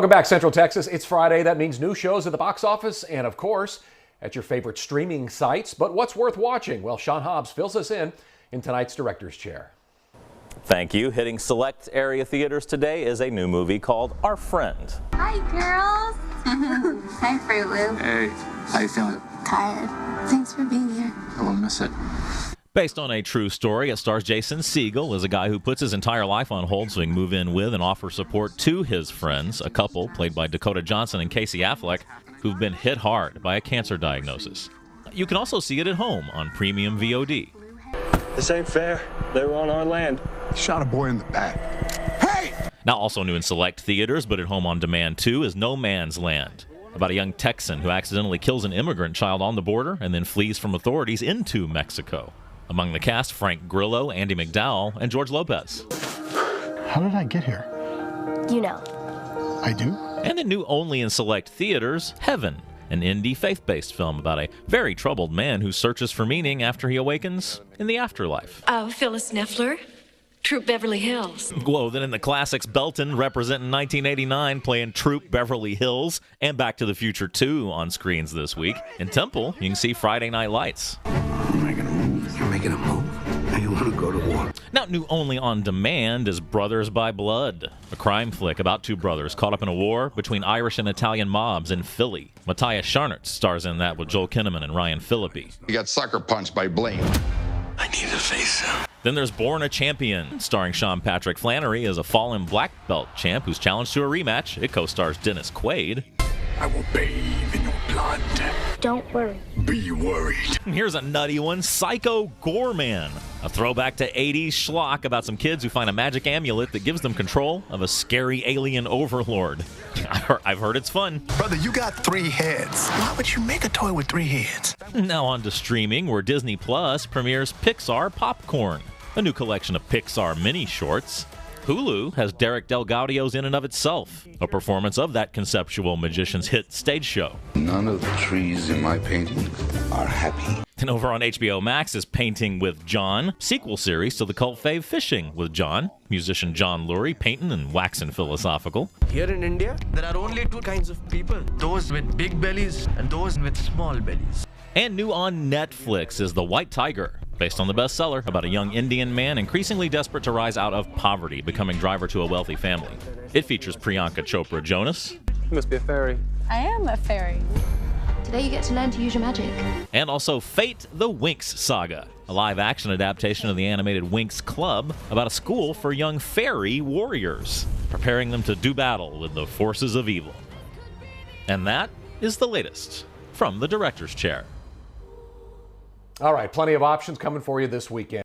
Welcome back, Central Texas. It's Friday. That means new shows at the box office and, of course, at your favorite streaming sites. But what's worth watching? Well, Sean Hobbs fills us in tonight's Director's Chair. Thank you. Hitting select area theaters today is a new movie called Our Friend. Hi, girls. Hi, Fruit Loop. Hey, how you feeling? Tired. Thanks for being here. I won't miss it. Based on a true story, it stars Jason Segel as a guy who puts his entire life on hold so he can move in with and offer support to his friends, a couple played by Dakota Johnson and Casey Affleck, who've been hit hard by a cancer diagnosis. You can also see it at home on premium VOD. This ain't fair. They were on our land. Shot a boy in the back. Hey! Now also new in select theaters, but at home on demand too, is No Man's Land, about a young Texan who accidentally kills an immigrant child on the border and then flees from authorities into Mexico. Among the cast, Frank Grillo, Andy McDowell, and George Lopez. How did I get here? You know. I do? And the new only in select theaters, Heaven, an indie faith-based film about a very troubled man who searches for meaning after he awakens in the afterlife. Phyllis Neffler, Troop Beverly Hills. Whoa, then in the classics, Belton representing 1989 playing Troop Beverly Hills and Back to the Future 2 on screens this week. In Temple, you can see Friday Night Lights. I'm making a move. You're making a move. And you want to go to war. Now, new only on demand is Brothers by Blood, a crime flick about two brothers caught up in a war between Irish and Italian mobs in Philly. Matthias Scharnert stars in that with Joel Kinnaman and Ryan Phillippe. He got sucker punched by Blaine. I need to face him. Then there's Born a Champion, starring Sean Patrick Flannery as a fallen black belt champ who's challenged to a rematch. It co-stars Dennis Quaid. I will bathe in your blood. Don't worry. Be worried. Here's a nutty one, Psycho Goreman, a throwback to 80s schlock about some kids who find a magic amulet that gives them control of a scary alien overlord. I've heard it's fun. Brother, you got 3 heads. Why would you make a toy with 3 heads? Now on to streaming, where Disney Plus premieres Pixar Popcorn, a new collection of Pixar mini-shorts. Hulu has Derek DelGaudio's In and of Itself, a performance of that conceptual magician's hit stage show. None of the trees in my painting are happy. And over on HBO Max is Painting with John, sequel series to the cult fave Fishing with John. Musician John Lurie painting and waxing philosophical. Here in India, there are only 2 kinds of people. Those with big bellies and those with small bellies. And new on Netflix is The White Tiger, based on the bestseller about a young Indian man increasingly desperate to rise out of poverty, becoming driver to a wealthy family. It features Priyanka Chopra Jonas. You must be a fairy. I am a fairy. Today you get to learn to use your magic. And also Fate the Winx Saga, a live-action adaptation of the animated Winx Club about a school for young fairy warriors, preparing them to do battle with the forces of evil. And that is the latest from the Director's Chair. All right, plenty of options coming for you this weekend.